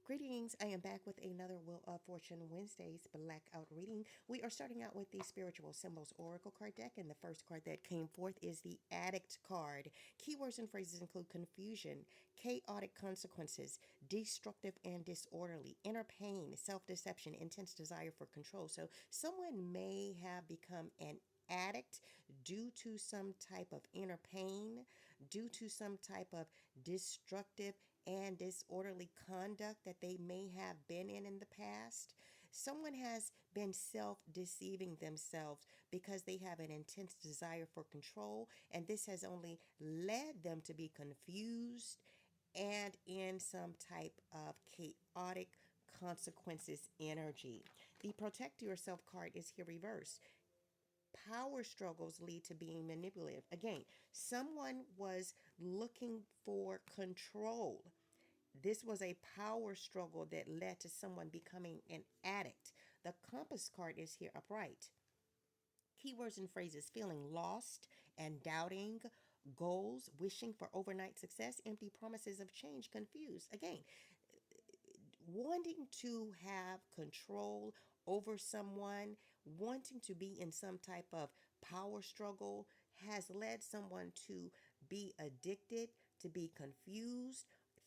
Greetings. I am back with another Wheel of Fortune Wednesdays blackout reading. We are starting out with the Spiritual Symbols Oracle card deck, and the first card that came forth is the Addict card. Keywords and phrases include confusion, chaotic consequences, destructive and disorderly, inner pain, self deception, intense desire for control. So, someone may have become an addict due to some type of inner pain, due to some type of destructive and disorderly conduct that they may have been in the past. Someone has been self deceiving themselves because they have an intense desire for control, and this has only led them to be confused and in some type of chaotic consequences energy. The protect yourself card is here reversed. Power struggles lead to being manipulative. Again, someone was looking for control. This was a power struggle that led to someone becoming an addict. The compass card is here upright. Keywords and phrases: feeling lost and doubting, goals, wishing for overnight success, empty promises of change, confused. Again, wanting to have control over someone, wanting to be in some type of power struggle has led someone to be addicted, to be confused,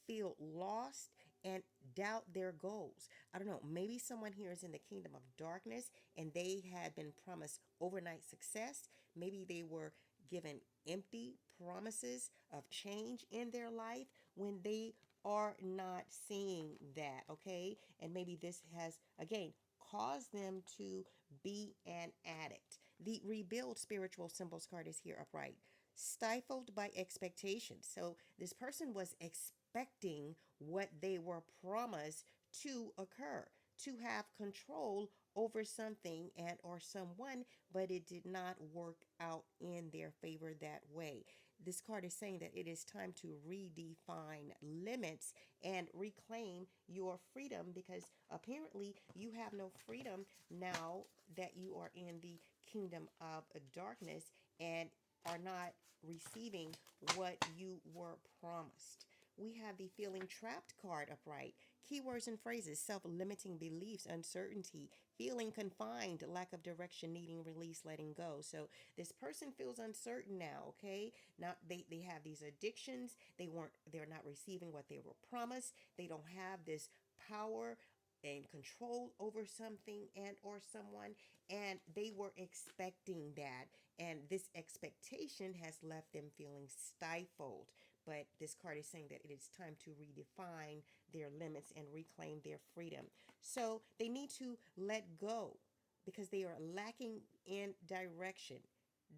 feel lost, and doubt their goals. I don't know, maybe someone here is in the kingdom of darkness and they had been promised overnight success. Maybe they were given empty promises of change in their life when they are not seeing that, okay? And maybe this has, again, caused them to be an addict. The rebuild spiritual symbols card is here upright. Stifled by expectations. So this person was expecting what they were promised to occur, to have control over something and or someone, but it did not work out in their favor that way. This card is saying that it is time to redefine limits and reclaim your freedom, because apparently you have no freedom now that you are in the kingdom of darkness and are not receiving what you were promised. We have the feeling trapped card upright. Keywords and phrases: self limiting beliefs, uncertainty, feeling confined, lack of direction, needing release, letting go. So this person feels uncertain now, okay? Now they have these addictions. They're not receiving what they were promised. They don't have this power and control over something and or someone, and they were expecting that, and this expectation has left them feeling stifled. But this card is saying that it is time to redefine their limits and reclaim their freedom. So they need to let go because they are lacking in direction.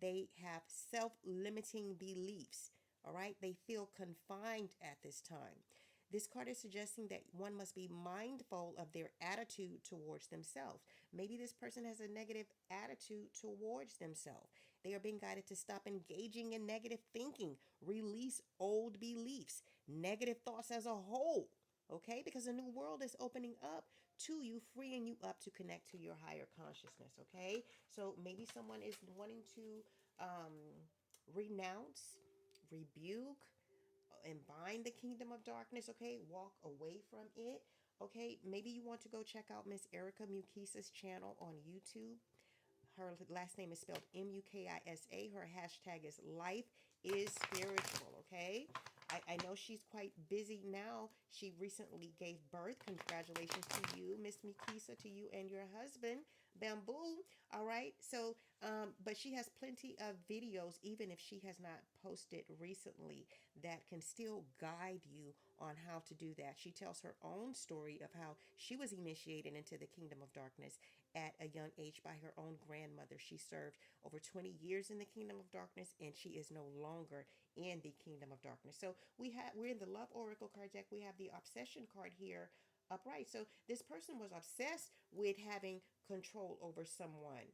They have self-limiting beliefs. All right, they feel confined at this time. This card is suggesting that one must be mindful of their attitude towards themselves. Maybe this person has a negative attitude towards themselves. They are being guided to stop engaging in negative thinking, release old beliefs, negative thoughts as a whole. Okay, because a new world is opening up to you, freeing you up to connect to your higher consciousness. Okay, so maybe someone is wanting to renounce, rebuke, and bind the kingdom of darkness, okay? Walk away from it, okay? Maybe you want to go check out Miss Erica Mukisa's channel on YouTube. Her last name is spelled Mukisa. Her hashtag is life is spiritual, okay? I know she's quite busy now. She recently gave birth. Congratulations to you, Miss Mukisa, to you and your husband, Bamboo. All right. So, but she has plenty of videos, even if she has not posted recently, that can still guide you on how to do that. She tells her own story of how she was initiated into the kingdom of darkness at a young age by her own grandmother. She served over 20 years in the kingdom of darkness, and she is no longer in the kingdom of darkness. So we're in the love oracle card deck. We have the obsession card here upright. So this person was obsessed with having control over someone.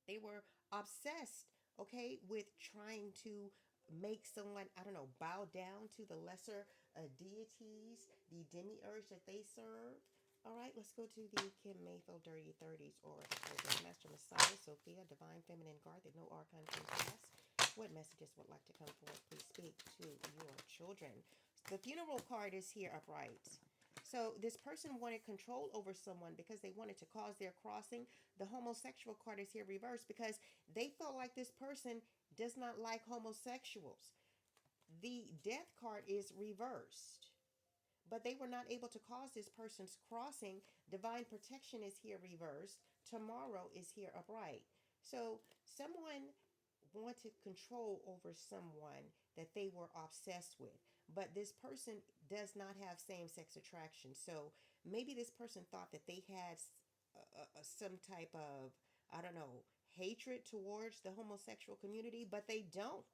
They were obsessed, okay, with trying to make someone, I don't know, bow down to the lesser deities, the demiurge that they served. All right, let's go to the Kim Mayfield Dirty 30s Oracle. Master Messiah, Sophia, Divine Feminine Guard, that no archon comes past. What messages would like to come forward? Please speak to your children. The funeral card is here upright. So this person wanted control over someone because they wanted to cause their crossing. The homosexual card is here reversed because they felt like this person does not like homosexuals. The death card is reversed, but they were not able to cause this person's crossing. Divine protection is here reversed. Tomorrow is here upright. So someone wanted control over someone that they were obsessed with, but this person does not have same-sex attraction. So maybe this person thought that they had some type of, I don't know, hatred towards the homosexual community, but they don't.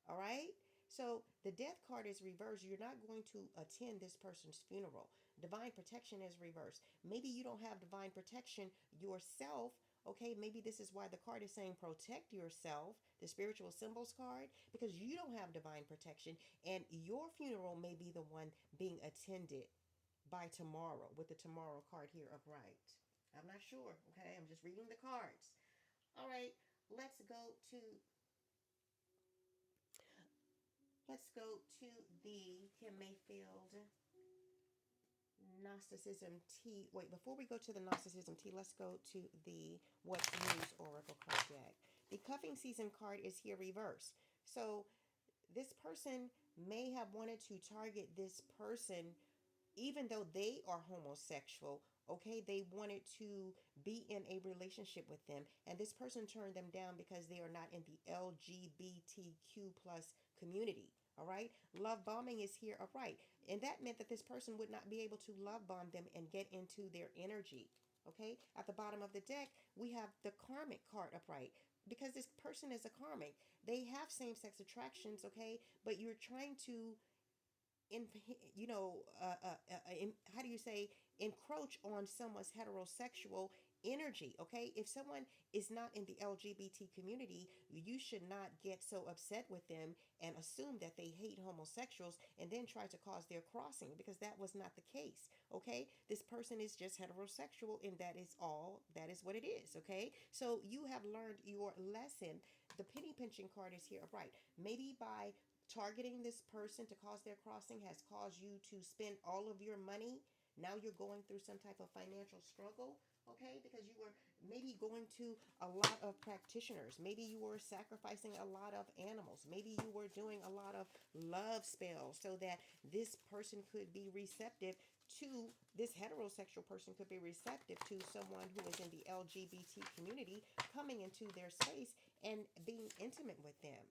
All right. So the death card is reversed. You're not going to attend this person's funeral. Divine protection is reversed. Maybe you don't have divine protection yourself. Okay, maybe this is why the card is saying protect yourself, the spiritual symbols card, because you don't have divine protection, and your funeral may be the one being attended by tomorrow with the tomorrow card here upright. I'm not sure. Okay, I'm just reading the cards. All right, let's go to let's go to the Kim Mayfield Gnosticism T. Wait, before we go to the Gnosticism T, let's go to the What's News Oracle card deck. The cuffing season card is here reversed. So this person may have wanted to target this person even though they are homosexual. Okay, they wanted to be in a relationship with them, and this person turned them down because they are not in the LGBTQ plus community. All right, love bombing is here upright, and that meant that this person would not be able to love bomb them and get into their energy. Okay, at the bottom of the deck we have the karmic card upright, because this person is a karmic. They have same-sex attractions, okay, but you're trying to in how do you say, encroach on someone's heterosexual energy. Okay, if someone is not in the LGBT community, you should not get so upset with them and assume that they hate homosexuals and then try to cause their crossing, because that was not the case. Okay, this person is just heterosexual, and that is all, that is what it is. Okay, so you have learned your lesson. The penny pinching card is here upright. Maybe by targeting this person to cause their crossing has caused you to spend all of your money. Now you're going through some type of financial struggle, okay? Because you were maybe going to a lot of practitioners. Maybe you were sacrificing a lot of animals. Maybe you were doing a lot of love spells so that this person could be receptive to, this heterosexual person could be receptive to someone who is in the LGBT community coming into their space and being intimate with them.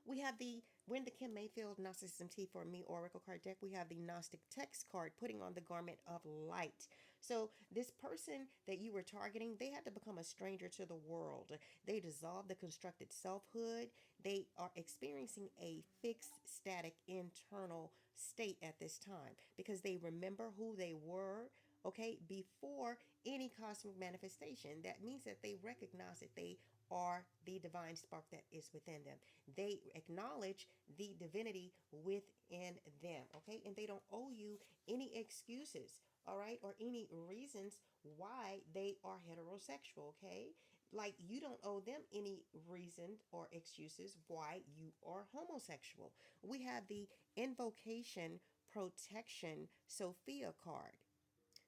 We have the when the Kim Mayfield Gnosticism Tea for Me Oracle card deck. We have the Gnostic text card, putting on the garment of light. So this person that you were targeting, they had to become a stranger to the world. They dissolved the constructed selfhood. They are experiencing a fixed, static internal state at this time because they remember who they were. Okay, before any cosmic manifestation, that means that they recognize that they are the divine spark that is within them. They acknowledge the divinity within them, okay? And they don't owe you any excuses, all right, or any reasons why they are heterosexual, okay? Like you don't owe them any reason or excuses why you are homosexual. We have the invocation protection Sophia card.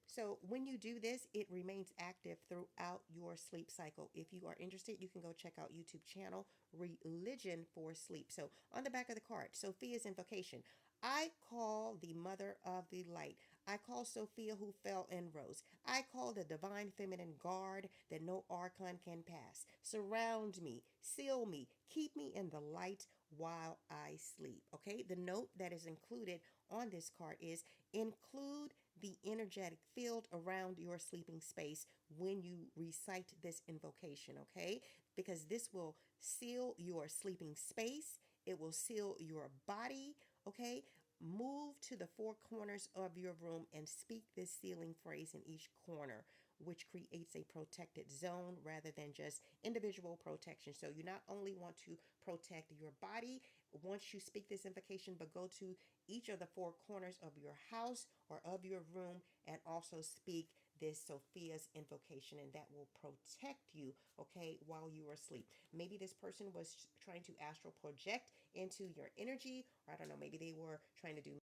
So when you do this, it remains active throughout your sleep cycle. If you are interested, you can go check out YouTube channel Religion for Sleep. So on the back of the card, Sophia's invocation. I call the mother of the light. I call Sophia who fell and rose. I call the divine feminine guard that no archon can pass. Surround me, seal me, keep me in the light while I sleep. Okay, the note that is included on this card is include the energetic field around your sleeping space when you recite this invocation, okay? Because this will seal your sleeping space, it will seal your body, okay? Move to the four corners of your room and speak this sealing phrase in each corner, which creates a protected zone rather than just individual protection. So you not only want to protect your body once you speak this invocation, but go to each of the four corners of your house or of your room and also speak this Sophia's invocation, and that will protect you, okay, while you are asleep. Maybe this person was trying to astral project into your energy, or I don't know, maybe they were trying to do